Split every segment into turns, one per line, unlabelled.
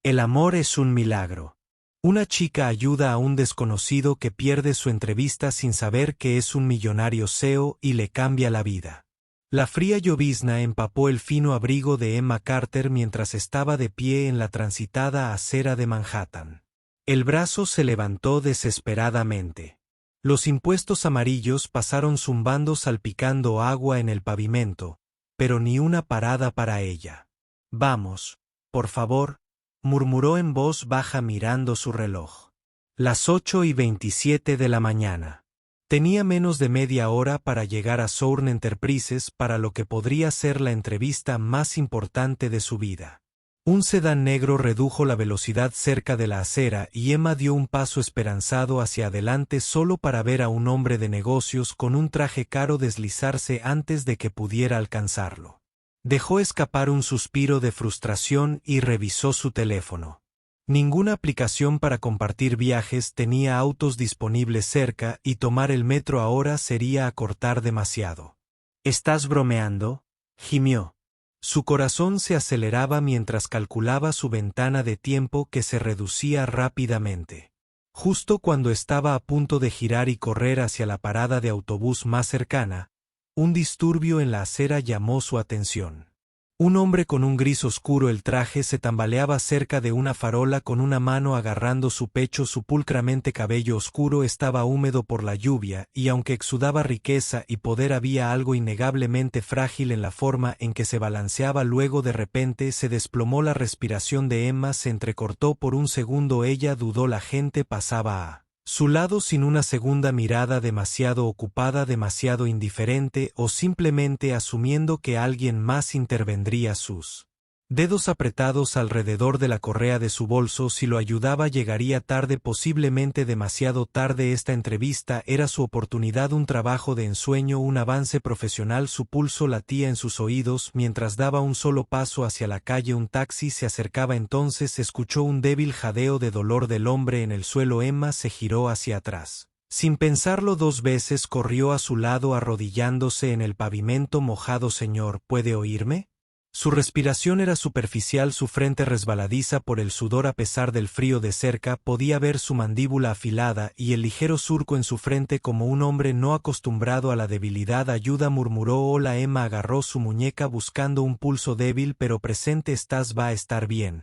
El amor es un milagro. Una chica ayuda a un desconocido que pierde su entrevista sin saber que es un millonario CEO y le cambia la vida. La fría llovizna empapó el fino abrigo de Emma Carter mientras estaba de pie en la transitada acera de Manhattan. El brazo se levantó desesperadamente. Los impuestos amarillos pasaron zumbando salpicando agua en el pavimento, pero ni una parada para ella. Vamos, por favor, murmuró en voz baja mirando su reloj. Las 8:27 de la mañana. Tenía menos de media hora para llegar a Sourn Enterprises para lo que podría ser la entrevista más importante de su vida. Un sedán negro redujo la velocidad cerca de la acera y Emma dio un paso esperanzado hacia adelante solo para ver a un hombre de negocios con un traje caro deslizarse antes de que pudiera alcanzarlo. Dejó escapar un suspiro de frustración y revisó su teléfono. Ninguna aplicación para compartir viajes tenía autos disponibles cerca y tomar el metro ahora sería acortar demasiado. ¿Estás bromeando?, gimió. Su corazón se aceleraba mientras calculaba su ventana de tiempo que se reducía rápidamente. Justo cuando estaba a punto de girar y correr hacia la parada de autobús más cercana, un disturbio en la acera llamó su atención. Un hombre con un gris oscuro el traje se tambaleaba cerca de una farola con una mano agarrando su pecho. Su pulcramente cabello oscuro estaba húmedo por la lluvia y aunque exudaba riqueza y poder había algo innegablemente frágil en la forma en que se balanceaba. Luego de repente se desplomó la respiración de Emma, se entrecortó por un segundo. Ella dudó la gente pasaba a su lado sin una segunda mirada, demasiado ocupada, demasiado indiferente o simplemente asumiendo que alguien más intervendría. Sus dedos apretados alrededor de la correa de su bolso. Si lo ayudaba llegaría tarde, posiblemente demasiado tarde. Esta entrevista era su oportunidad, un trabajo de ensueño, un avance profesional. Su pulso latía en sus oídos mientras daba un solo paso hacia la calle. Un taxi se acercaba. Entonces escuchó un débil jadeo de dolor del hombre en el suelo. Emma se giró hacia atrás. Sin pensarlo dos veces corrió a su lado arrodillándose en el pavimento mojado. Señor, ¿puede oírme? Su respiración era superficial, su frente resbaladiza por el sudor a pesar del frío. De cerca podía ver su mandíbula afilada y el ligero surco en su frente como un hombre no acostumbrado a la debilidad. Ayuda, murmuró. Hola. Emma agarró su muñeca buscando un pulso débil pero presente. Va a estar bien,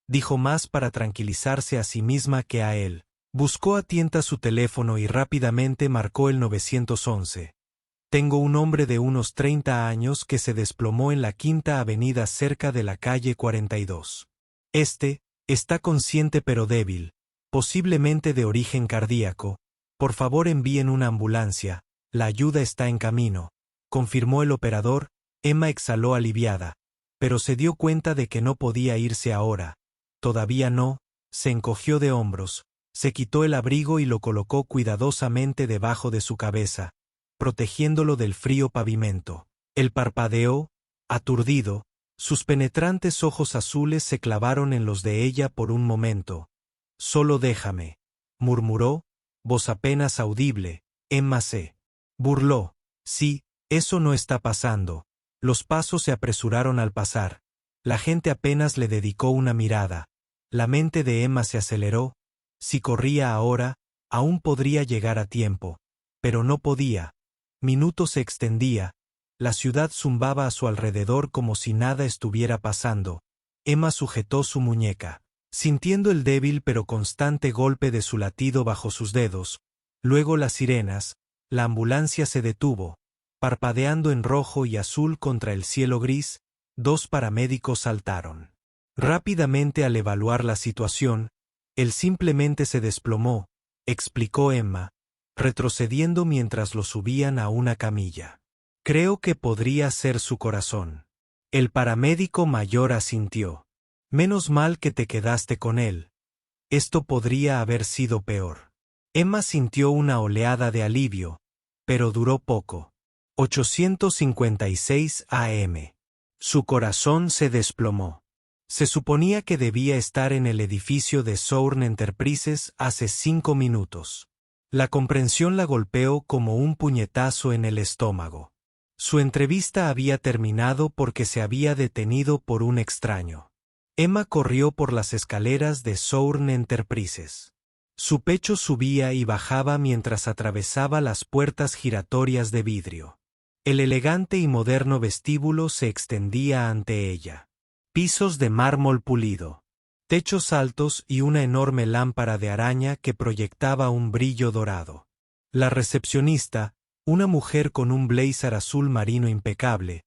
dijo, más para tranquilizarse a sí misma que a él. Buscó a tientas su teléfono y rápidamente marcó el 911. Tengo un hombre de unos 30 años que se desplomó en la Quinta Avenida cerca de la calle 42. Está consciente pero débil, posiblemente de origen cardíaco. Por favor envíen una ambulancia, la ayuda está en camino, confirmó el operador. Emma exhaló aliviada, pero se dio cuenta de que no podía irse ahora. Todavía no. Se encogió de hombros, se quitó el abrigo y lo colocó cuidadosamente debajo de su cabeza, protegiéndolo del frío pavimento. Él parpadeó, aturdido, sus penetrantes ojos azules se clavaron en los de ella por un momento. Solo déjame, murmuró, voz apenas audible. Emma se burló. Sí, eso no está pasando. Los pasos se apresuraron al pasar. La gente apenas le dedicó una mirada. La mente de Emma se aceleró. Si corría ahora, aún podría llegar a tiempo. Pero no podía. Minutos se extendía, la ciudad zumbaba a su alrededor como si nada estuviera pasando. Emma sujetó su muñeca, sintiendo el débil pero constante golpe de su latido bajo sus dedos. Luego las sirenas, la ambulancia se detuvo, parpadeando en rojo y azul contra el cielo gris. 2 paramédicos saltaron. Rápidamente al evaluar la situación, él simplemente se desplomó, explicó Emma, retrocediendo mientras lo subían a una camilla. Creo que podría ser su corazón. El paramédico mayor asintió. Menos mal que te quedaste con él. Esto podría haber sido peor. Emma sintió una oleada de alivio, pero duró poco. 8:56 AM. Su corazón se desplomó. Se suponía que debía estar en el edificio de Sourn Enterprises hace 5 minutos. La comprensión la golpeó como un puñetazo en el estómago. Su entrevista había terminado porque se había detenido por un extraño. Emma corrió por las escaleras de Sourn Enterprises. Su pecho subía y bajaba mientras atravesaba las puertas giratorias de vidrio. El elegante y moderno vestíbulo se extendía ante ella. Pisos de mármol pulido, techos altos y una enorme lámpara de araña que proyectaba un brillo dorado. La recepcionista, una mujer con un blazer azul marino impecable,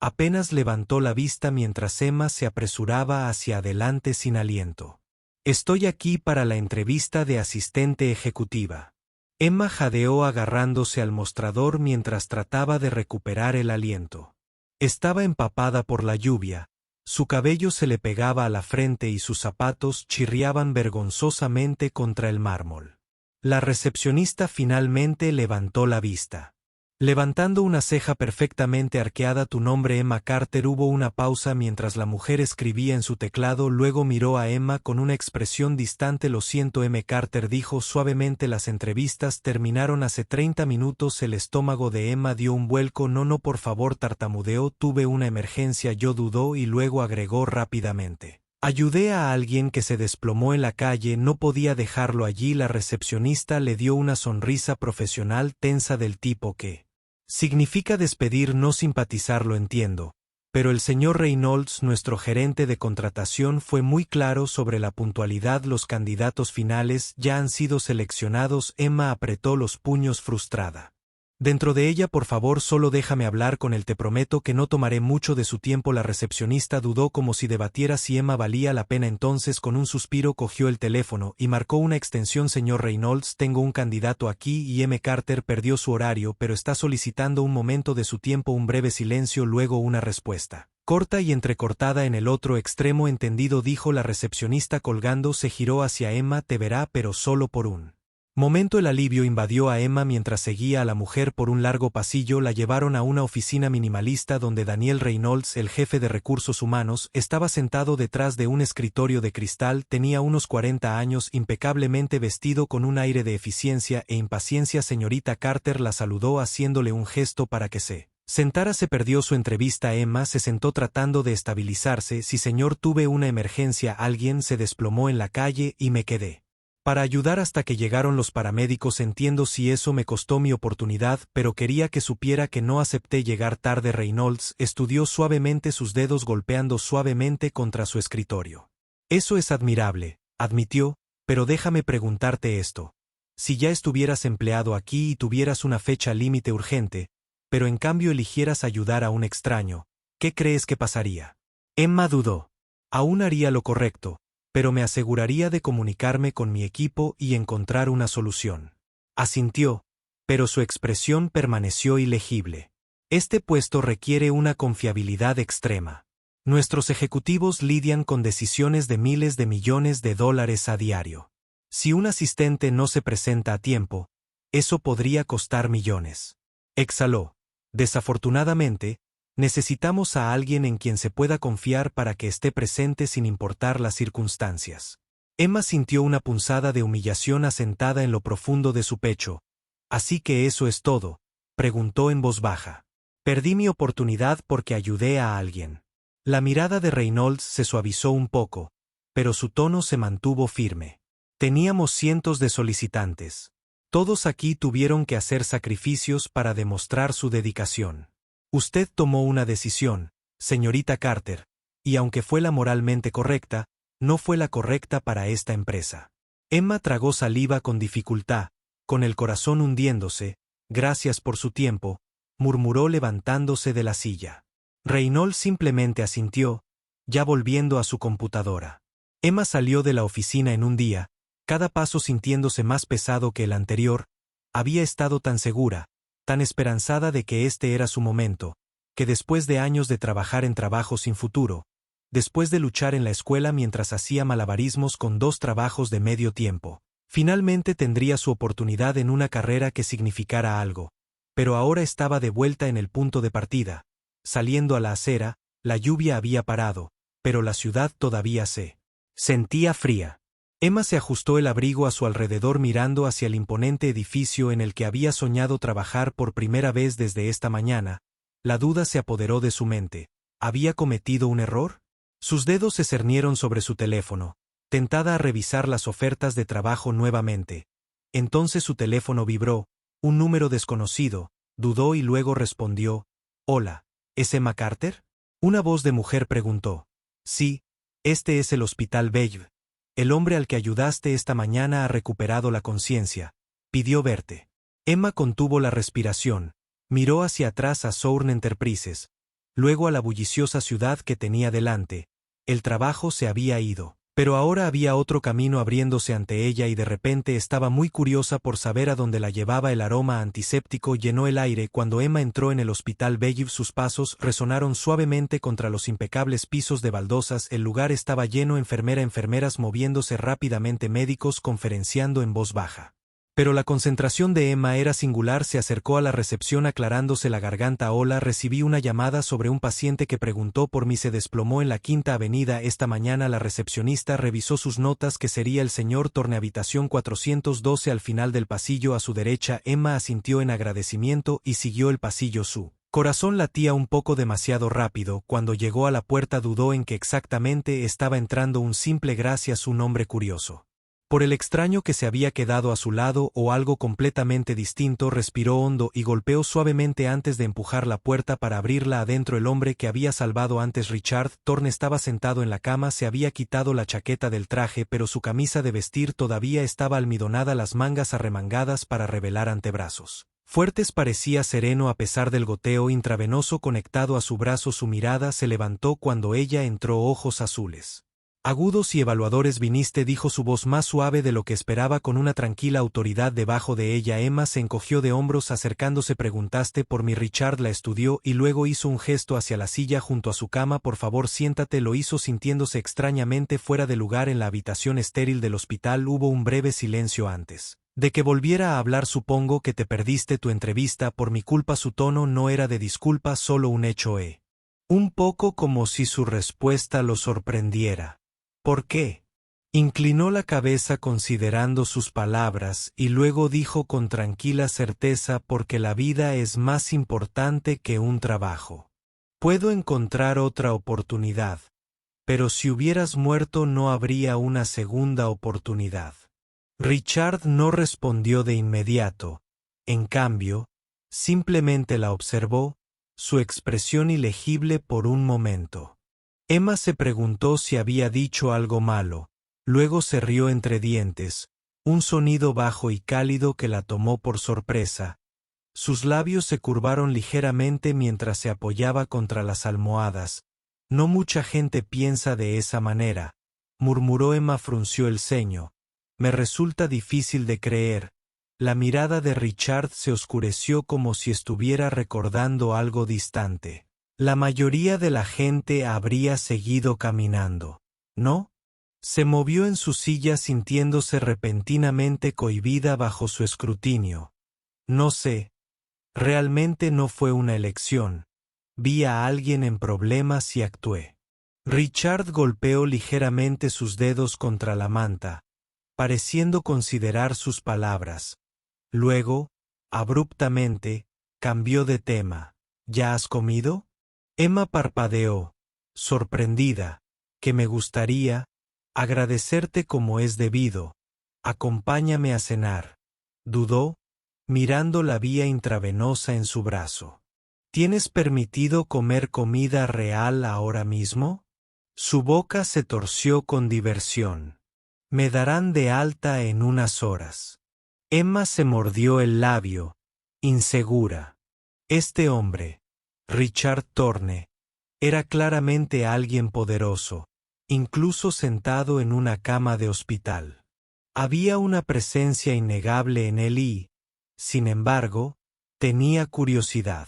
apenas levantó la vista mientras Emma se apresuraba hacia adelante sin aliento. «Estoy aquí para la entrevista de asistente ejecutiva». Emma jadeó agarrándose al mostrador mientras trataba de recuperar el aliento. Estaba empapada por la lluvia, su cabello se le pegaba a la frente y sus zapatos chirriaban vergonzosamente contra el mármol. La recepcionista finalmente levantó la vista. Levantando una ceja perfectamente arqueada, «Tu nombre, Emma Carter». Hubo una pausa mientras la mujer escribía en su teclado, luego miró a Emma con una expresión distante. «Lo siento, M. Carter», dijo suavemente. «Las entrevistas terminaron hace 30 minutos». El estómago de Emma dio un vuelco. No, por favor», tartamudeó. «Tuve una emergencia». Yo dudó y luego agregó rápidamente: «Ayudé a alguien que se desplomó en la calle, no podía dejarlo allí». La recepcionista le dio una sonrisa profesional tensa del tipo que significa despedir, no simpatizar. «Lo entiendo, pero el señor Reynolds, nuestro gerente de contratación, fue muy claro sobre la puntualidad. Los candidatos finales ya han sido seleccionados». Emma apretó los puños frustrada. «Dentro de ella, por favor, solo déjame hablar con él. Te prometo que no tomaré mucho de su tiempo». La recepcionista dudó, como si debatiera si Emma valía la pena. Entonces, con un suspiro, cogió el teléfono y marcó una extensión. «Señor Reynolds, tengo un candidato aquí». Y M. Carter perdió su horario, pero está solicitando un momento de su tiempo. Un breve silencio, luego una respuesta corta y entrecortada en el otro extremo. «Entendido», dijo la recepcionista colgando. Se giró hacia Emma. «Te verá, pero solo por un momento». El alivio invadió a Emma mientras seguía a la mujer por un largo pasillo. La llevaron a una oficina minimalista donde Daniel Reynolds, el jefe de recursos humanos, estaba sentado detrás de un escritorio de cristal. Tenía unos 40 años, impecablemente vestido con un aire de eficiencia e impaciencia. «Señorita Carter», la saludó haciéndole un gesto para que se sentara. Se perdió su entrevista. Emma se sentó tratando de estabilizarse. «Sí, señor, tuve una emergencia. Alguien se desplomó en la calle y me quedé para ayudar hasta que llegaron los paramédicos». «Entiendo, si eso me costó mi oportunidad, pero quería que supiera que no acepté llegar tarde». Reynolds estudió suavemente sus dedos golpeando suavemente contra su escritorio. «Eso es admirable», admitió, «pero déjame preguntarte esto. Si ya estuvieras empleado aquí y tuvieras una fecha límite urgente, pero en cambio eligieras ayudar a un extraño, ¿qué crees que pasaría?» Emma dudó. «Aún haría lo correcto, pero me aseguraría de comunicarme con mi equipo y encontrar una solución». Asintió, pero su expresión permaneció ilegible. «Este puesto requiere una confiabilidad extrema. Nuestros ejecutivos lidian con decisiones de miles de millones de dólares a diario. Si un asistente no se presenta a tiempo, eso podría costar millones». Exhaló. «Desafortunadamente, necesitamos a alguien en quien se pueda confiar para que esté presente sin importar las circunstancias». Emma sintió una punzada de humillación asentada en lo profundo de su pecho. «¿Así que eso es todo?», preguntó en voz baja. «Perdí mi oportunidad porque ayudé a alguien». La mirada de Reynolds se suavizó un poco, pero su tono se mantuvo firme. «Teníamos cientos de solicitantes. Todos aquí tuvieron que hacer sacrificios para demostrar su dedicación. Usted tomó una decisión, señorita Carter, y aunque fue la moralmente correcta, no fue la correcta para esta empresa». Emma tragó saliva con dificultad, con el corazón hundiéndose. «Gracias por su tiempo», murmuró levantándose de la silla. Reynolds simplemente asintió, ya volviendo a su computadora. Emma salió de la oficina en un día, cada paso sintiéndose más pesado que el anterior. Había estado tan segura, tan esperanzada de que este era su momento, que después de años de trabajar en trabajos sin futuro, después de luchar en la escuela mientras hacía malabarismos con 2 trabajos de medio tiempo, finalmente tendría su oportunidad en una carrera que significara algo. Pero ahora estaba de vuelta en el punto de partida. Saliendo a la acera, la lluvia había parado, pero la ciudad todavía se sentía fría. Emma se ajustó el abrigo a su alrededor mirando hacia el imponente edificio en el que había soñado trabajar por primera vez desde esta mañana. La duda se apoderó de su mente. ¿Había cometido un error? Sus dedos se cernieron sobre su teléfono, tentada a revisar las ofertas de trabajo nuevamente. Entonces su teléfono vibró, un número desconocido, dudó y luego respondió: «Hola, ¿es Emma Carter?». Una voz de mujer preguntó: «Sí, este es el Hospital Bellevue. El hombre al que ayudaste esta mañana ha recuperado la conciencia. Pidió verte». Emma contuvo la respiración, miró hacia atrás a Sourn Enterprises, luego a la bulliciosa ciudad que tenía delante. El trabajo se había ido, pero ahora había otro camino abriéndose ante ella y de repente estaba muy curiosa por saber a dónde la llevaba. El aroma antiséptico llenó el aire cuando Emma entró en el Hospital Bellevue. Sus pasos resonaron suavemente contra los impecables pisos de baldosas. El lugar estaba lleno, enfermeras moviéndose rápidamente, médicos conferenciando en voz baja. Pero la concentración de Emma era singular. Se acercó a la recepción aclarándose la garganta. «Hola, recibí una llamada sobre un paciente que preguntó por mí. Se desplomó en la Quinta Avenida esta mañana». La recepcionista revisó sus notas. «Que sería el señor Torne, habitación 412 al final del pasillo a su derecha». Emma asintió en agradecimiento y siguió el pasillo. Su corazón latía un poco demasiado rápido. Cuando llegó a la puerta dudó en que exactamente estaba entrando. Un simple gracias, un hombre curioso por el extraño que se había quedado a su lado o algo completamente distinto. Respiró hondo y golpeó suavemente antes de empujar la puerta para abrirla. Adentro, el hombre que había salvado antes Richard Thorne estaba sentado en la cama. Se había quitado la chaqueta del traje, pero su camisa de vestir todavía estaba almidonada, las mangas arremangadas para revelar antebrazos fuertes. Parecía sereno a pesar del goteo intravenoso conectado a su brazo. Su mirada se levantó cuando ella entró. «Ojos azules, agudos y evaluadores». «Viniste», dijo su voz más suave de lo que esperaba, con una tranquila autoridad debajo de ella. Emma se encogió de hombros acercándose. «¿Preguntaste por mí?». Richard la estudió y luego hizo un gesto hacia la silla junto a su cama. «Por favor, siéntate», lo hizo sintiéndose extrañamente fuera de lugar en la habitación estéril del hospital. Hubo un breve silencio antes de que volviera a hablar. «Supongo que te perdiste tu entrevista por mi culpa». Su tono no era de disculpa, solo un hecho. Un poco como si su respuesta lo sorprendiera. «¿Por qué?». Inclinó la cabeza considerando sus palabras y luego dijo con tranquila certeza: «Porque la vida es más importante que un trabajo. Puedo encontrar otra oportunidad, pero si hubieras muerto no habría una segunda oportunidad». Richard no respondió de inmediato. En cambio, simplemente la observó, su expresión ilegible por un momento. Emma se preguntó si había dicho algo malo, luego se rió entre dientes, un sonido bajo y cálido que la tomó por sorpresa. Sus labios se curvaron ligeramente mientras se apoyaba contra las almohadas. «No mucha gente piensa de esa manera», murmuró. Emma frunció el ceño. «Me resulta difícil de creer». La mirada de Richard se oscureció como si estuviera recordando algo distante. «La mayoría de la gente habría seguido caminando, ¿no?». Se movió en su silla sintiéndose repentinamente cohibida bajo su escrutinio. «No sé. Realmente no fue una elección. Vi a alguien en problemas y actué». Richard golpeó ligeramente sus dedos contra la manta, pareciendo considerar sus palabras. Luego, abruptamente, cambió de tema. «¿Ya has comido?». Emma parpadeó, sorprendida. «Que me gustaría agradecerte como es debido. Acompáñame a cenar». Dudó, mirando la vía intravenosa en su brazo. «¿Tienes permitido comer comida real ahora mismo?». Su boca se torció con diversión. «Me darán de alta en unas horas». Emma se mordió el labio, insegura. Este hombre, Richard Thorne, era claramente alguien poderoso, incluso sentado en una cama de hospital. Había una presencia innegable en él y, sin embargo, tenía curiosidad.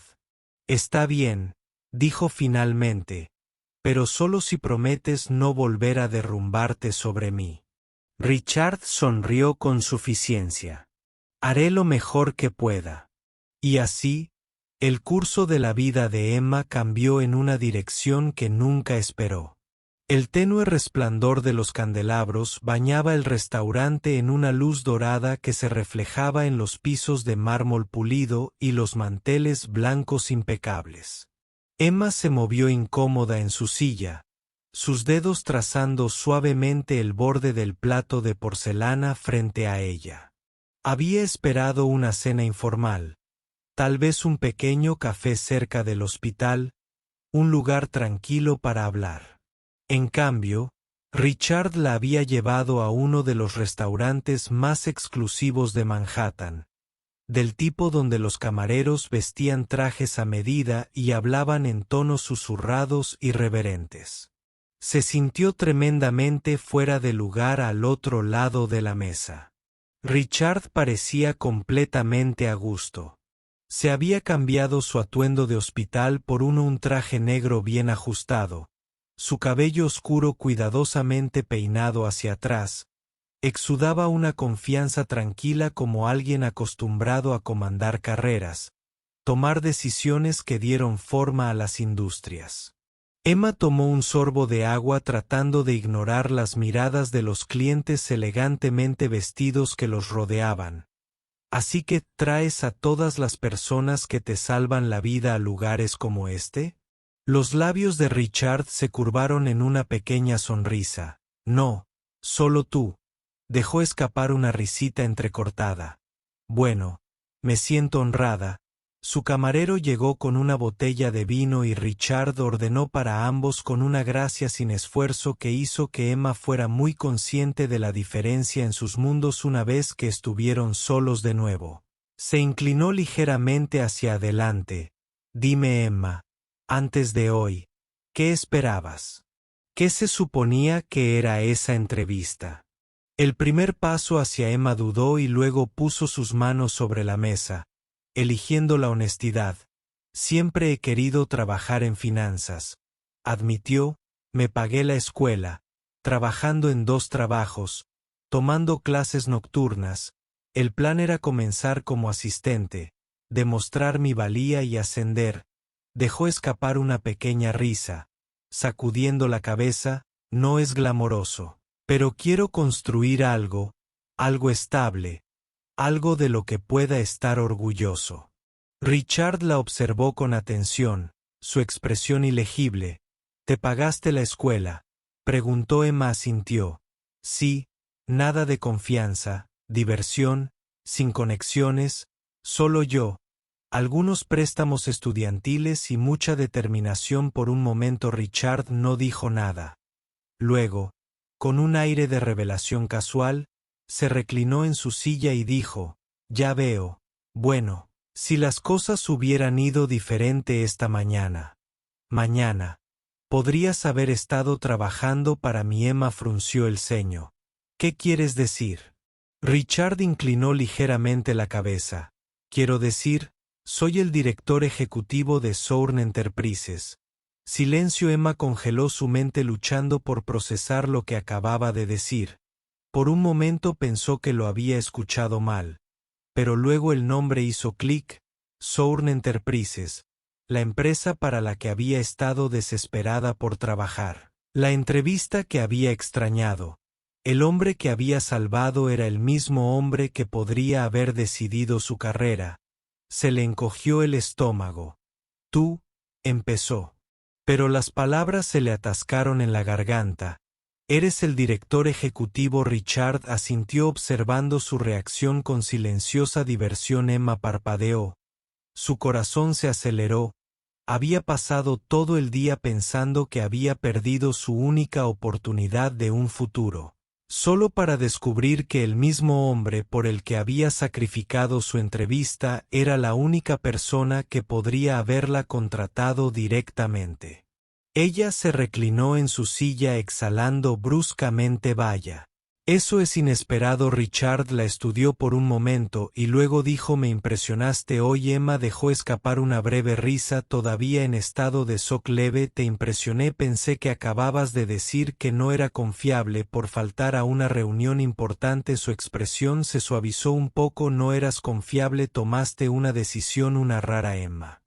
«Está bien», dijo finalmente, «pero solo si prometes no volver a derrumbarte sobre mí». Richard sonrió con suficiencia. «Haré lo mejor que pueda». Y así, el curso de la vida de Emma cambió en una dirección que nunca esperó. El tenue resplandor de los candelabros bañaba el restaurante en una luz dorada que se reflejaba en los pisos de mármol pulido y los manteles blancos impecables. Emma se movió incómoda en su silla, sus dedos trazando suavemente el borde del plato de porcelana frente a ella. Había esperado una cena informal, tal vez un pequeño café cerca del hospital, un lugar tranquilo para hablar. En cambio, Richard la había llevado a uno de los restaurantes más exclusivos de Manhattan, del tipo donde los camareros vestían trajes a medida y hablaban en tonos susurrados y reverentes. Se sintió tremendamente fuera de lugar al otro lado de la mesa. Richard parecía completamente a gusto. Se había cambiado su atuendo de hospital por un traje negro bien ajustado, su cabello oscuro cuidadosamente peinado hacia atrás. Exudaba una confianza tranquila como alguien acostumbrado a comandar carreras, tomar decisiones que dieron forma a las industrias. Emma tomó un sorbo de agua tratando de ignorar las miradas de los clientes elegantemente vestidos que los rodeaban. ¿Así que traes a todas las personas que te salvan la vida a lugares como este? Los labios de Richard se curvaron en una pequeña sonrisa. No, solo tú. Dejó escapar una risita entrecortada. Bueno, me siento honrada. Su camarero llegó con una botella de vino y Richard ordenó para ambos con una gracia sin esfuerzo que hizo que Emma fuera muy consciente de la diferencia en sus mundos una vez que estuvieron solos de nuevo. Se inclinó ligeramente hacia adelante. Dime, Emma, antes de hoy, ¿qué esperabas? ¿Qué se suponía que era esa entrevista? El primer paso hacia Emma dudó y luego puso sus manos sobre la mesa, eligiendo la honestidad. Siempre he querido trabajar en finanzas. Admitió, me pagué la escuela, trabajando en 2 trabajos, tomando clases nocturnas. El plan era comenzar como asistente, demostrar mi valía y ascender. Dejó escapar una pequeña risa, sacudiendo la cabeza. No es glamoroso. Pero quiero construir algo estable, algo de lo que pueda estar orgulloso. Richard la observó con atención, su expresión ilegible. ¿Te pagaste la escuela?, preguntó. Emma asintió. Sí, nada de confianza, diversión, sin conexiones, solo yo, algunos préstamos estudiantiles y mucha determinación. Por un momento Richard no dijo nada. Luego, con un aire de revelación casual, se reclinó en su silla y dijo, ya veo. Bueno, si las cosas hubieran ido diferente esta mañana. Mañana. Podrías haber estado trabajando para mí. Emma frunció el ceño. ¿Qué quieres decir? Richard inclinó ligeramente la cabeza. Quiero decir, soy el director ejecutivo de Sourn Enterprises. Silencio. Emma congeló su mente luchando por procesar lo que acababa de decir. Por un momento pensó que lo había escuchado mal. Pero luego el nombre hizo clic. Sourn Enterprises, la empresa para la que había estado desesperada por trabajar. La entrevista que había extrañado. El hombre que había salvado era el mismo hombre que podría haber decidido su carrera. Se le encogió el estómago. Tú, empezó. Pero las palabras se le atascaron en la garganta. Eres el director ejecutivo. Richard asintió observando su reacción con silenciosa diversión. Emma parpadeó. Su corazón se aceleró. Había pasado todo el día pensando que había perdido su única oportunidad de un futuro, solo para descubrir que el mismo hombre por el que había sacrificado su entrevista era la única persona que podría haberla contratado directamente. Ella se reclinó en su silla exhalando bruscamente. Vaya. Eso es inesperado. Richard la estudió por un momento y luego dijo, me impresionaste hoy. Emma dejó escapar una breve risa todavía en estado de shock leve. Te impresioné. Pensé que acababas de decir que no era confiable por faltar a una reunión importante. Su expresión se suavizó un poco. No eras confiable. Tomaste una decisión. Una rara. Emma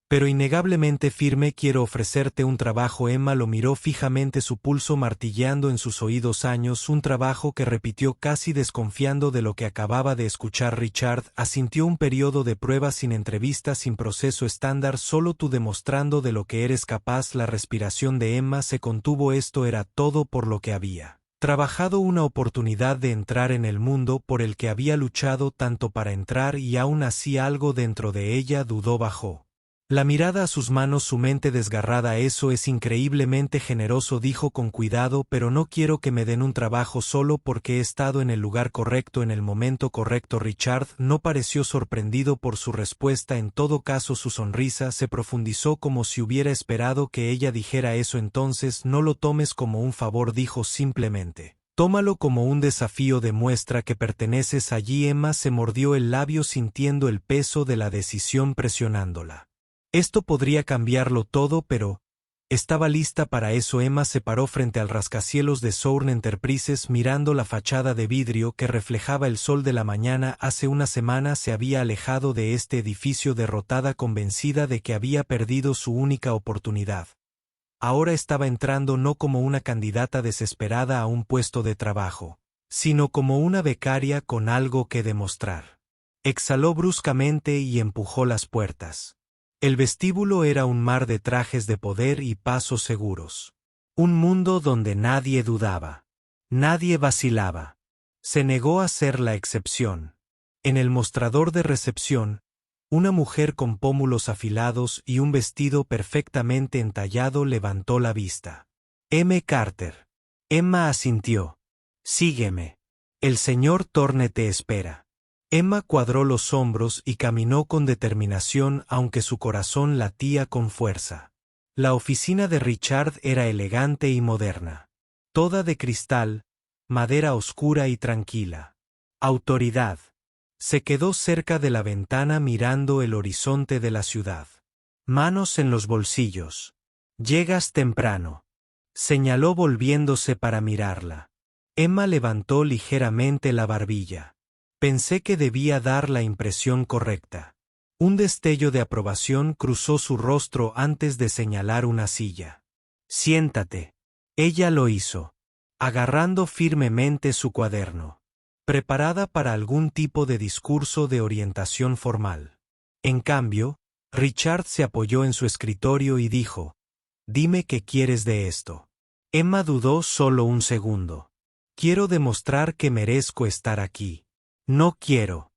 Pero innegablemente firme. Quiero ofrecerte un trabajo. Emma lo miró fijamente, su pulso martilleando en sus oídos. Años, un trabajo que repitió casi desconfiando de lo que acababa de escuchar. Richard asintió. Un periodo de prueba, sin entrevista, sin proceso estándar, solo tú demostrando de lo que eres capaz. La respiración de Emma se contuvo. Esto era todo por lo que había trabajado, una oportunidad de entrar en el mundo por el que había luchado tanto para entrar, y aún así algo dentro de ella dudó. Bajó la mirada a sus manos, su mente desgarrada. Eso es increíblemente generoso, dijo con cuidado, pero no quiero que me den un trabajo solo porque he estado en el lugar correcto en el momento correcto. Richard no pareció sorprendido por su respuesta. En todo caso, su sonrisa se profundizó como si hubiera esperado que ella dijera eso. Entonces no lo tomes como un favor, dijo simplemente. Tómalo como un desafío, demuestra que perteneces allí. Emma se mordió el labio sintiendo el peso de la decisión presionándola. Esto podría cambiarlo todo, pero estaba lista para eso. Emma se paró frente al rascacielos de Source Enterprises, mirando la fachada de vidrio que reflejaba el sol de la mañana. Hace una semana se había alejado de este edificio derrotada, convencida de que había perdido su única oportunidad. Ahora estaba entrando no como una candidata desesperada a un puesto de trabajo, sino como una becaria con algo que demostrar. Exhaló bruscamente y empujó las puertas. El vestíbulo era un mar de trajes de poder y pasos seguros. Un mundo donde nadie dudaba. Nadie vacilaba. Se negó a ser la excepción. En el mostrador de recepción, una mujer con pómulos afilados y un vestido perfectamente entallado levantó la vista. M. Carter. Emma asintió. Sígueme. El señor Thorne te espera. Emma cuadró los hombros y caminó con determinación, aunque su corazón latía con fuerza. La oficina de Richard era elegante y moderna. Toda de cristal, madera oscura y tranquila. Autoridad. Se quedó cerca de la ventana mirando el horizonte de la ciudad. Manos en los bolsillos. Llegas temprano. Señaló volviéndose para mirarla. Emma levantó ligeramente la barbilla. Pensé que debía dar la impresión correcta. Un destello de aprobación cruzó su rostro antes de señalar una silla. Siéntate. Ella lo hizo, agarrando firmemente su cuaderno, preparada para algún tipo de discurso de orientación formal. En cambio, Richard se apoyó en su escritorio y dijo, «Dime qué quieres de esto». Emma dudó solo un segundo. «Quiero demostrar que merezco estar aquí». «No quiero.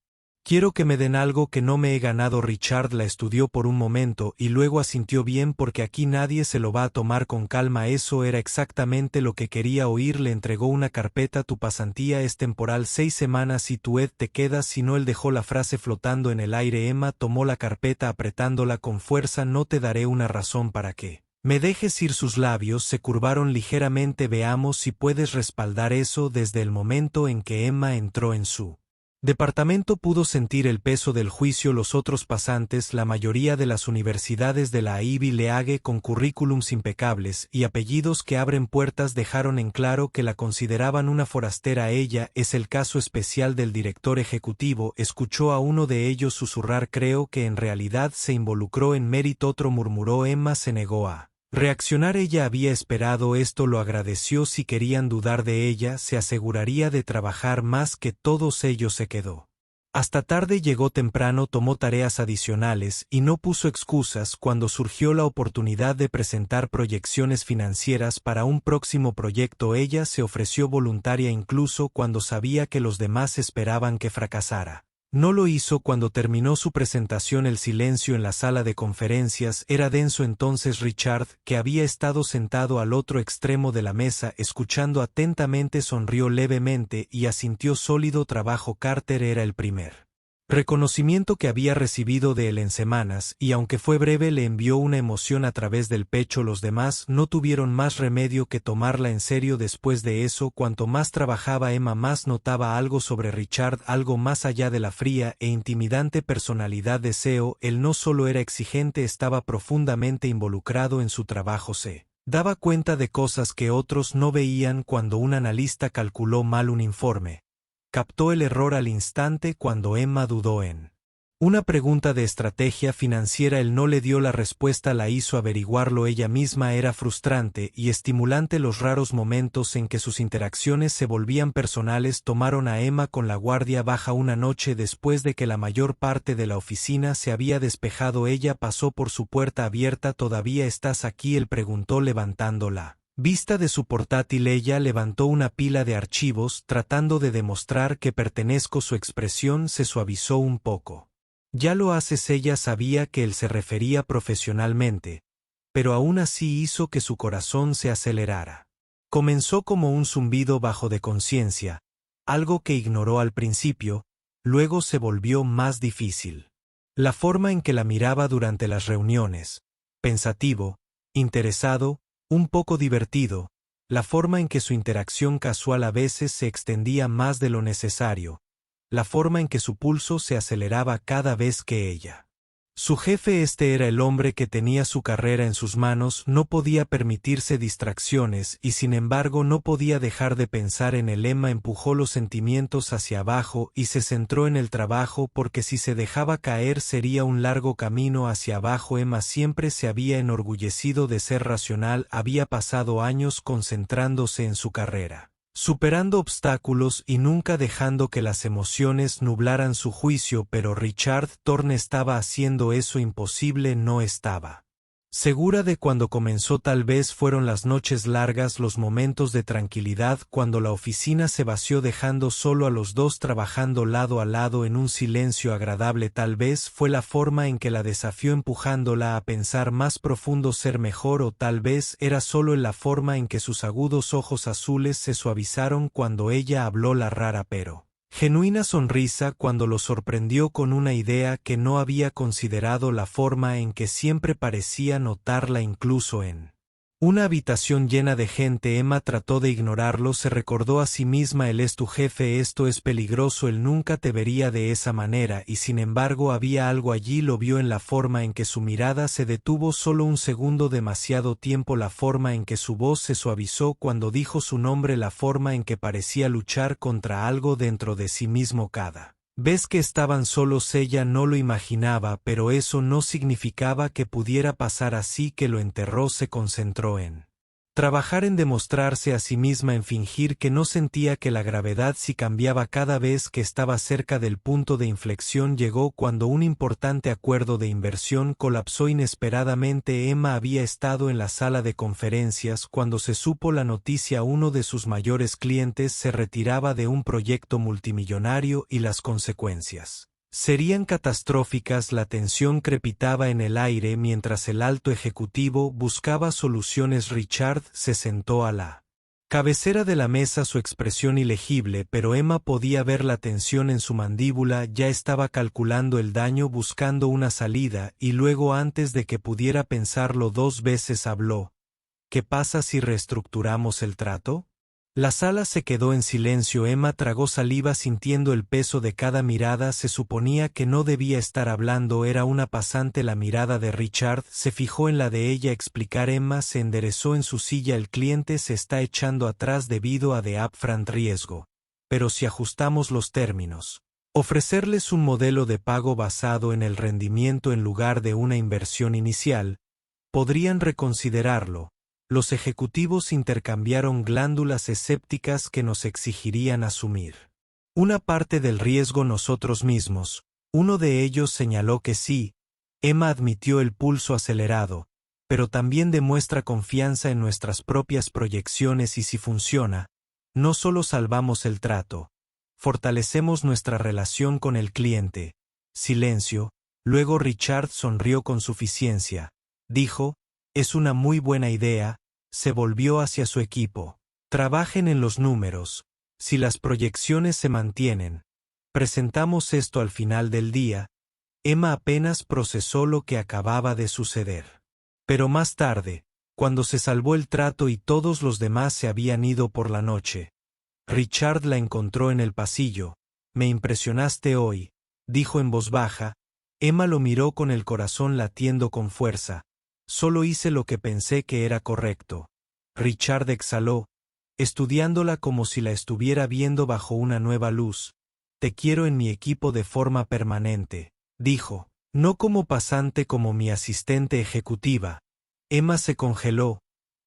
Quiero que me den algo que no me he ganado». Richard la estudió por un momento y luego asintió. «Bien, porque aquí nadie se lo va a tomar con calma». Eso era exactamente lo que quería oír. Le entregó una carpeta. «Tu pasantía es temporal, 6 semanas y tú te quedas». Si no, él dejó la frase flotando en el aire. Emma tomó la carpeta apretándola con fuerza. «No te daré una razón para que me dejes ir». Sus labios se curvaron ligeramente. «Veamos si puedes respaldar eso». Desde el momento en que Emma entró en su departamento pudo sentir el peso del juicio. Los otros pasantes, la mayoría de las universidades de la Ivy League con currículums impecables y apellidos que abren puertas, dejaron en claro que la consideraban una forastera. Ella es el caso especial del director ejecutivo. Escuchó a uno de ellos susurrar, «Creo que en realidad se involucró en mérito». Otro murmuró. Emma se negó a reaccionar. Ella había esperado esto, lo agradeció. Si querían dudar de ella, se aseguraría de trabajar más que todos ellos. Se quedó hasta tarde, llegó temprano, tomó tareas adicionales y no puso excusas. Cuando surgió la oportunidad de presentar proyecciones financieras para un próximo proyecto, ella se ofreció voluntaria incluso cuando sabía que los demás esperaban que fracasara. No lo hizo. Cuando terminó su presentación, el silencio en la sala de conferencias era denso. Entonces Richard, que había estado sentado al otro extremo de la mesa escuchando atentamente, sonrió levemente y asintió. «Sólido trabajo». Carter era el primer reconocimiento que había recibido de él en semanas, y aunque fue breve, le envió una emoción a través del pecho. Los demás no tuvieron más remedio que tomarla en serio. Después de eso, cuanto más trabajaba Emma, más notaba algo sobre Richard, algo más allá de la fría e intimidante personalidad de CEO. Él no solo era exigente, estaba profundamente involucrado en su trabajo. Se daba cuenta de cosas que otros no veían. Cuando un analista calculó mal un informe, captó el error al instante. Cuando Emma dudó en Una pregunta de estrategia financiera. Él no le dio la respuesta, la hizo averiguarlo ella misma. Era frustrante y estimulante los raros momentos en que sus interacciones se volvían personales. Tomaron a Emma con la guardia baja una noche después de que la mayor parte de la oficina se había despejado. Ella pasó por su puerta abierta. ¿Todavía estás aquí?, él preguntó levantándola. Vista de su portátil. Ella levantó una pila de archivos, tratando de demostrar que pertenezco. Su expresión se suavizó un poco. Ya lo haces. Ella sabía que él se refería profesionalmente, pero aún así hizo que su corazón se acelerara. Comenzó como un zumbido bajo de conciencia, algo que ignoró al principio, luego se volvió más difícil. La forma en que la miraba durante las reuniones, pensativo, interesado, un poco divertido, la forma en que su interacción casual a veces se extendía más de lo necesario, la forma en que su pulso se aceleraba cada vez que ella. Su jefe. Era el hombre que tenía su carrera en sus manos. No podía permitirse distracciones y sin embargo no podía dejar de pensar en él. Emma empujó los sentimientos hacia abajo y se centró en el trabajo, porque si se dejaba caer sería un largo camino hacia abajo. Emma siempre se había enorgullecido de ser racional. Había pasado años concentrándose en su carrera, superando obstáculos y nunca dejando que las emociones nublaran su juicio, pero Richard Thorne estaba haciendo eso imposible. No estaba segura de cuándo comenzó. Tal vez fueron las noches largas, los momentos de tranquilidad, cuando la oficina se vació dejando solo a los dos trabajando lado a lado en un silencio agradable. Tal vez fue la forma en que la desafió, empujándola a pensar más profundo, ser mejor, o tal vez era solo en la forma en que sus agudos ojos azules se suavizaron cuando ella habló, la rara pero genuina sonrisa cuando lo sorprendió con una idea que no había considerado, la forma en que siempre parecía notarla incluso en una habitación llena de gente. Emma trató de ignorarlo. Se recordó a sí misma: él es tu jefe, esto es peligroso, él nunca te vería de esa manera, y sin embargo había algo allí. Lo vio en la forma en que su mirada se detuvo solo un segundo, demasiado tiempo, la forma en que su voz se suavizó cuando dijo su nombre, la forma en que parecía luchar contra algo dentro de sí mismo. Cada vez que estaban solos ella no lo imaginaba, pero eso no significaba que pudiera pasar, así que lo enterró. Se concentró en trabajar, en demostrarse a sí misma, en fingir que no sentía que la gravedad sí cambiaba cada vez que estaba cerca del punto de inflexión. Llegó cuando un importante acuerdo de inversión colapsó inesperadamente. Emma había estado en la sala de conferencias cuando se supo la noticia: uno de sus mayores clientes se retiraba de un proyecto multimillonario y las consecuencias serían catastróficas. La tensión crepitaba en el aire mientras el alto ejecutivo buscaba soluciones. Richard se sentó a la cabecera de la mesa, su expresión ilegible, pero Emma podía ver la tensión en su mandíbula. Ya estaba calculando el daño, buscando una salida, y luego, antes de que pudiera pensarlo dos veces, habló: ¿qué pasa si reestructuramos el trato? La sala se quedó en silencio. Emma tragó saliva sintiendo el peso de cada mirada. Se suponía que no debía estar hablando, era una pasante. La mirada de Richard se fijó en la de ella. Explicar. Emma se enderezó en su silla. El cliente se está echando atrás debido a the upfront riesgo. Pero si ajustamos los términos, ofrecerles un modelo de pago basado en el rendimiento en lugar de una inversión inicial, podrían reconsiderarlo. Los ejecutivos intercambiaron glándulas escépticas que nos exigirían asumir una parte del riesgo nosotros mismos. Uno de ellos señaló que sí. Emma admitió, el pulso acelerado, pero también demuestra confianza en nuestras propias proyecciones, y si funciona, no solo salvamos el trato, fortalecemos nuestra relación con el cliente. Silencio. Luego Richard sonrió con suficiencia. Dijo: es una muy buena idea. Se volvió hacia su equipo. Trabajen en los números. Si las proyecciones se mantienen, presentamos esto al final del día. Emma apenas procesó lo que acababa de suceder. Pero más tarde, cuando se salvó el trato y todos los demás se habían ido por la noche, Richard la encontró en el pasillo. Me impresionaste hoy, dijo en voz baja. Emma lo miró con el corazón latiendo con fuerza. Solo hice lo que pensé que era correcto. Richard exhaló, estudiándola como si la estuviera viendo bajo una nueva luz. Te quiero en mi equipo de forma permanente. dijo, no como pasante como mi asistente ejecutiva. Emma se congeló.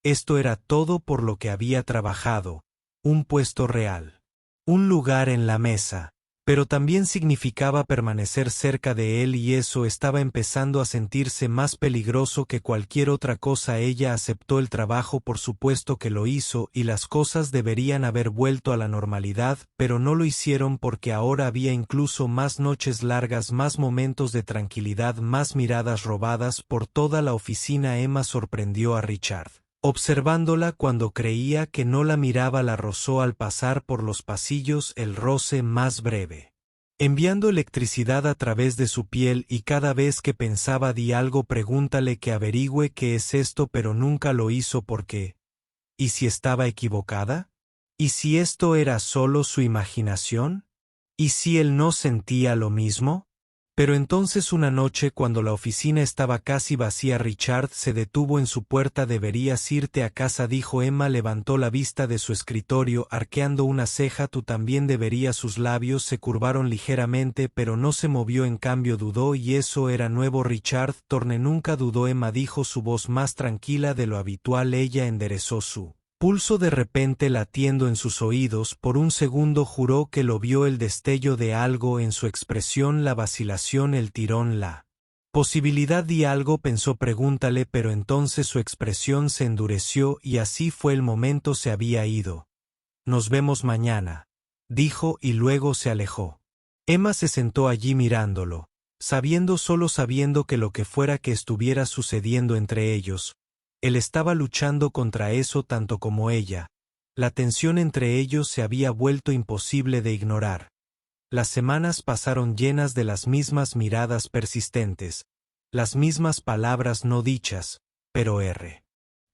Esto era todo por lo que había trabajado, un puesto real, un lugar en la mesa. Pero también significaba permanecer cerca de él y eso estaba empezando a sentirse más peligroso que cualquier otra cosa. Ella aceptó el trabajo, por supuesto que lo hizo, y las cosas deberían haber vuelto a la normalidad, pero no lo hicieron porque ahora había incluso más noches largas, más momentos de tranquilidad, más miradas robadas por toda la oficina. Emma sorprendió a Richard. Observándola cuando creía que no la miraba, la rozó al pasar por los pasillos, el roce más breve, enviando electricidad a través de su piel, y cada vez que pensaba di algo, pregúntale que averigüe qué es esto, pero nunca lo hizo porque... ¿Y si estaba equivocada? ¿Y si esto era solo su imaginación? ¿Y si él no sentía lo mismo? Pero entonces una noche, cuando la oficina estaba casi vacía, Richard se detuvo en su puerta. Deberías irte a casa, dijo. Emma levantó la vista de su escritorio, arqueando una ceja. Tú también deberías. Sus labios se curvaron ligeramente, pero no se movió. En cambio dudó, y eso era nuevo. Richard Thorne nunca dudó, Emma dijo, su voz más tranquila de lo habitual. Ella enderezó su pulso de repente latiendo en sus oídos. Por un segundo juró que lo vio, el destello de algo en su expresión, la vacilación, el tirón, la posibilidad. Di algo, pensó, pregúntale, pero entonces su expresión se endureció y así fue el momento. Se había ido. Nos vemos mañana, dijo, y luego se alejó. Emma se sentó allí mirándolo, solo sabiendo que lo que fuera que estuviera sucediendo entre ellos, él estaba luchando contra eso tanto como ella. La tensión entre ellos se había vuelto imposible de ignorar. Las semanas pasaron llenas de las mismas miradas persistentes, las mismas palabras no dichas, pero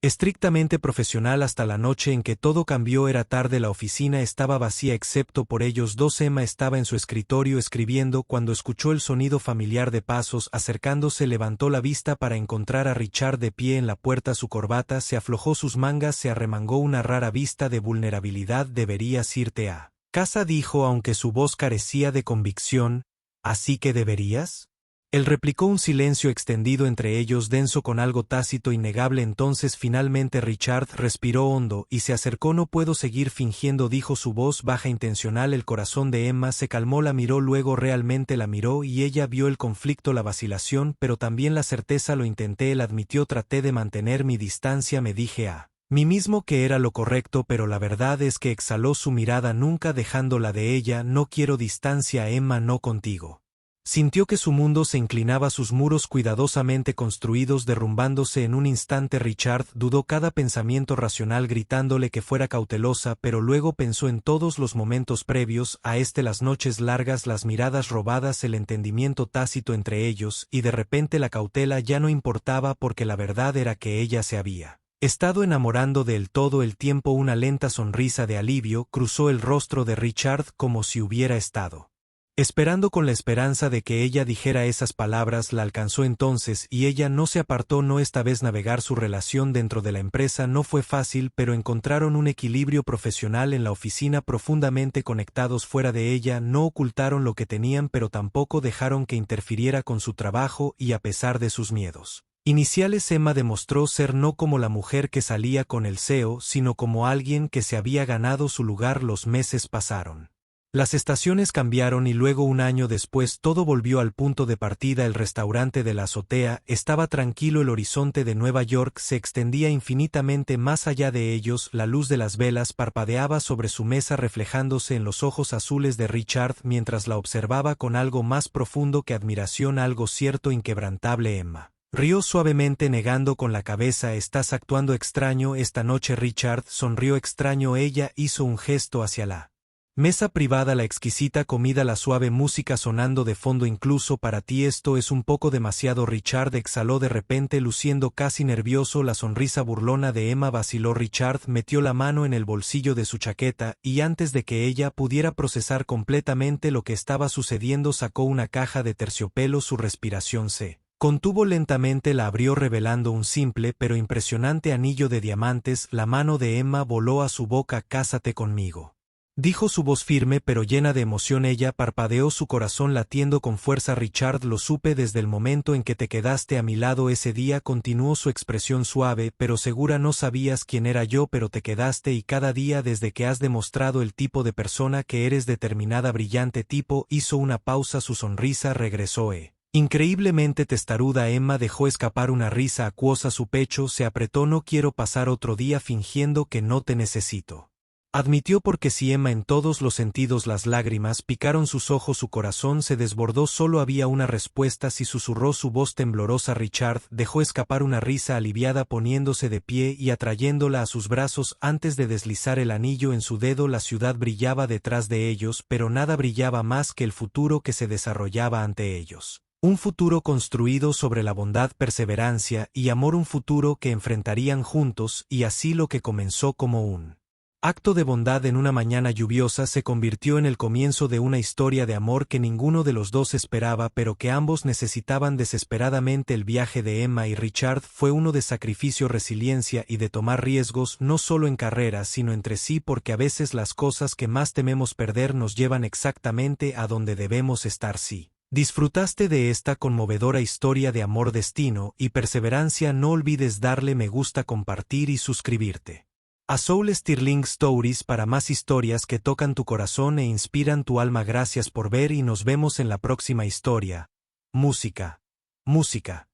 estrictamente profesional, hasta la noche en que todo cambió. Era tarde, la oficina estaba vacía excepto por ellos dos. Emma estaba en su escritorio escribiendo cuando escuchó el sonido familiar de pasos acercándose. Levantó la vista para encontrar a Richard de pie en la puerta. Su corbata se aflojó, sus mangas se arremangó, una rara vista de vulnerabilidad. Deberías irte a casa, dijo, aunque su voz carecía de convicción. ¿Así que deberías? Él replicó, un silencio extendido entre ellos, denso con algo tácito innegable. Entonces finalmente Richard respiró hondo y se acercó. No puedo seguir fingiendo, dijo, su voz baja, intencional. El corazón de Emma se calmó, la miró, luego realmente la miró y ella vio el conflicto, la vacilación, pero también la certeza. Lo intenté, él admitió, traté de mantener mi distancia, me dije a mí mismo que era lo correcto, pero la verdad es que exhaló su mirada, nunca dejando la de ella. No quiero distancia, Emma, no contigo. Sintió que su mundo se inclinaba, sus muros cuidadosamente construidos derrumbándose en un instante. Richard dudó cada pensamiento racional gritándole que fuera cautelosa, pero luego pensó en todos los momentos previos a las noches largas, las miradas robadas, el entendimiento tácito entre ellos, y de repente la cautela ya no importaba porque la verdad era que ella se había estado enamorando de él todo el tiempo. Una lenta sonrisa de alivio cruzó el rostro de Richard, como si hubiera estado esperando con la esperanza de que ella dijera esas palabras. La alcanzó entonces y ella no se apartó. No, esta vez navegar su relación dentro de la empresa no fue fácil, pero encontraron un equilibrio profesional en la oficina, profundamente conectados fuera de ella. No ocultaron lo que tenían, pero tampoco dejaron que interfiriera con su trabajo, y a pesar de sus miedos iniciales, Emma demostró ser no como la mujer que salía con el CEO, sino como alguien que se había ganado su lugar. Los meses pasaron. Las estaciones cambiaron y luego, un año después, todo volvió al punto de partida. El restaurante de la azotea estaba tranquilo, el horizonte de Nueva York se extendía infinitamente más allá de ellos. La luz de las velas parpadeaba sobre su mesa, reflejándose en los ojos azules de Richard mientras la observaba con algo más profundo que admiración, algo cierto, inquebrantable. Emma rió suavemente, negando con la cabeza. Estás actuando extraño esta noche. Richard sonrió extraño. Ella hizo un gesto hacia la mesa privada, la exquisita comida, la suave música sonando de fondo. Incluso para ti esto es un poco demasiado. Richard exhaló de repente, luciendo casi nervioso. La sonrisa burlona de Emma vaciló. Richard metió la mano en el bolsillo de su chaqueta y, antes de que ella pudiera procesar completamente lo que estaba sucediendo, sacó una caja de terciopelo. Su respiración se contuvo lentamente, la abrió revelando un simple pero impresionante anillo de diamantes. La mano de Emma voló a su boca. Cásate conmigo. Dijo su voz firme pero llena de emoción. Ella parpadeó, su corazón latiendo con fuerza. Richard, lo supe desde el momento en que te quedaste a mi lado ese día, continuó su expresión suave pero segura. No sabías quién era yo, pero te quedaste, y cada día desde que has demostrado el tipo de persona que eres, determinada, brillante tipo. Hizo una pausa, su sonrisa regresó. Increíblemente testaruda. Emma dejó escapar una risa acuosa, su pecho se apretó. No quiero pasar otro día fingiendo que no te necesito, admitió, porque si Emma en todos los sentidos. Las lágrimas picaron sus ojos, su corazón se desbordó. Solo había una respuesta, sí, susurró su voz temblorosa. Richard dejó escapar una risa aliviada, poniéndose de pie y atrayéndola a sus brazos antes de deslizar el anillo en su dedo. La ciudad brillaba detrás de ellos, pero nada brillaba más que el futuro que se desarrollaba ante ellos. Un futuro construido sobre la bondad, perseverancia y amor, un futuro que enfrentarían juntos, y así lo que comenzó como un acto de bondad en una mañana lluviosa se convirtió en el comienzo de una historia de amor que ninguno de los dos esperaba, pero que ambos necesitaban desesperadamente. El viaje de Emma y Richard fue uno de sacrificio, resiliencia y de tomar riesgos, no solo en carreras sino entre sí, porque a veces las cosas que más tememos perder nos llevan exactamente a donde debemos estar. Si disfrutaste de esta conmovedora historia de amor, destino y perseverancia, no olvides darle me gusta, compartir y suscribirte a Soul Stirling Stories para más historias que tocan tu corazón e inspiran tu alma. Gracias por ver y nos vemos en la próxima historia. Música. Música.